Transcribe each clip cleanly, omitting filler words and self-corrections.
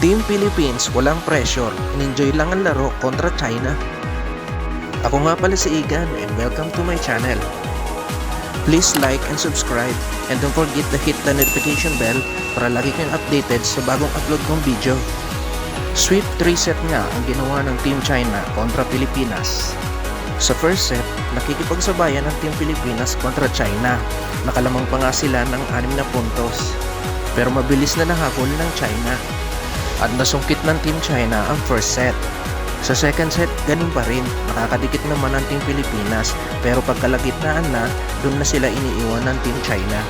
Team Philippines, walang pressure. In-enjoy lang ang laro kontra China. Ako nga pala si Igan and welcome to my channel. Please like and subscribe and don't forget to hit the notification bell para lagi kayong updated sa bagong upload kong video. Sweep 3 set nga ang ginawa ng Team China kontra Pilipinas. Sa first set, nakikipagsabayan ang Team Pilipinas kontra China. Nakalamang pa nga sila ng 6 na puntos. Pero mabilis na nahabol ng China. At nasungkit ng Team China ang first set. Sa second set, ganun pa rin. Nakakadikit naman ang Team Pilipinas, pero pagkalagitnaan na, doon na sila iniiwan ng Team China.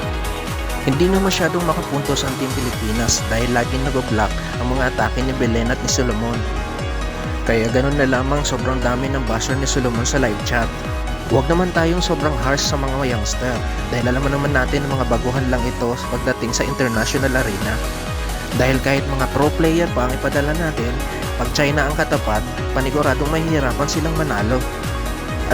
Hindi na masyadong makapuntos ang Team Pilipinas dahil laging nag-block ang mga atake ni Belen at ni Solomon. Kaya ganun na lamang sobrang dami ng basher ni Solomon sa live chat. Huwag naman tayong sobrang harsh sa mga youngster dahil alam naman natin mga baguhan lang ito pagdating sa international arena. Dahil kahit mga pro player pa ang ipadala natin, pag China ang katapat, paniguradong mahihirapan silang manalo.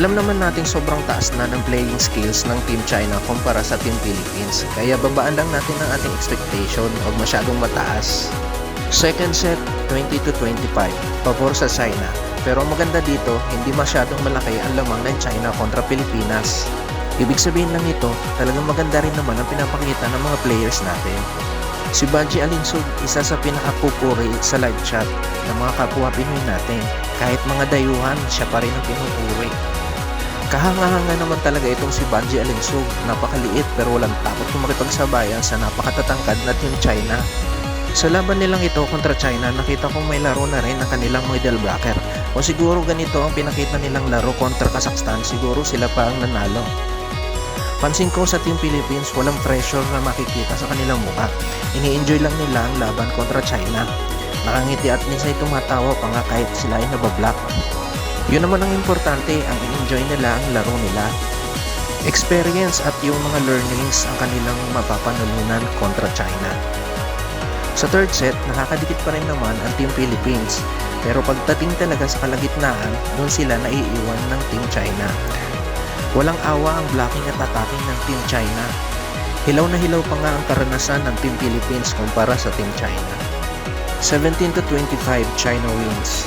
Alam naman natin sobrang taas na ng playing skills ng Team China kumpara sa Team Philippines, kaya babaan lang natin ang ating expectation, huwag masyadong mataas. Second set, 20-25, pabor sa China. Pero maganda dito, hindi masyadong malaki ang lamang ng China kontra Pilipinas. Ibig sabihin lang ito, talagang maganda rin naman ang pinapakita ng mga players natin. Si Banji Alinsug, isa sa pinakapupuri sa live chat ng mga kapwa Pinoy natin. Kahit mga dayuhan, siya pa rin ang pinupuri. Kahanga-hanga naman talaga itong si Banji Alinsug. Napakaliit pero walang takot kung makipagsabayan sa napakatatangkad na Team China. Sa laban nilang ito kontra China, nakita kong may laro na rin ang kanilang middle blocker. O siguro ganito ang pinakita nilang laro kontra Kazakhstan, siguro sila pa ang nanalo. Pansin ko sa Team Philippines, walang pressure na makikita sa kanilang mukha. Ini-enjoy lang nila ang laban kontra China. Nakangiti at minsan tumatawa pa nga kahit sila ay nabablock. Yun naman ang importante, ang i-enjoy nila ang laro nila. Experience at yung mga learnings ang kanilang mapapanalunan kontra China. Sa third set, nakakadikit pa rin naman ang Team Philippines. Pero pagdating talaga sa kalagitnaan, doon sila naiiwan ng Team China. Walang awa ang blocking at attacking ng Team China. Hilaw na hilaw pa nga ang karanasan ng Team Philippines kumpara sa Team China. 17-25, China wins.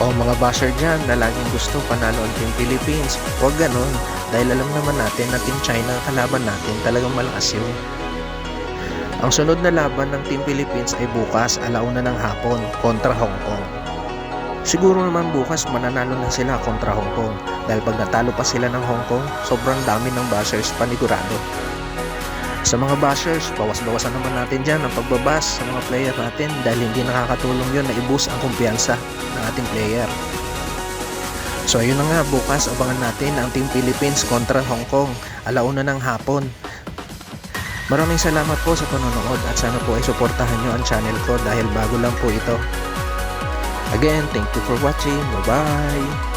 O mga basher dyan na laging gusto panalo ang Team Philippines, huwag ganon dahil alam naman natin na Team China ang kalaban natin, talagang malakas yun. Ang sunod na laban ng Team Philippines ay bukas 1:00 ng hapon kontra Hong Kong. Siguro naman bukas mananalo na sila kontra Hong Kong dahil pag natalo pa sila ng Hong Kong, sobrang dami ng bashers panigurado. Sa mga bashers, bawas-bawasan naman natin dyan ang pagbabas sa mga player natin dahil hindi nakakatulong yun na i-boost ang kumpiyansa ng ating player. So ayun na nga, bukas abangan natin ang Team Philippines kontra Hong Kong 1:00 ng hapon. Maraming salamat po sa panonood at sana po ay suportahan nyo ang channel ko dahil bago lang po ito. Again, thank you for watching. Bye-bye!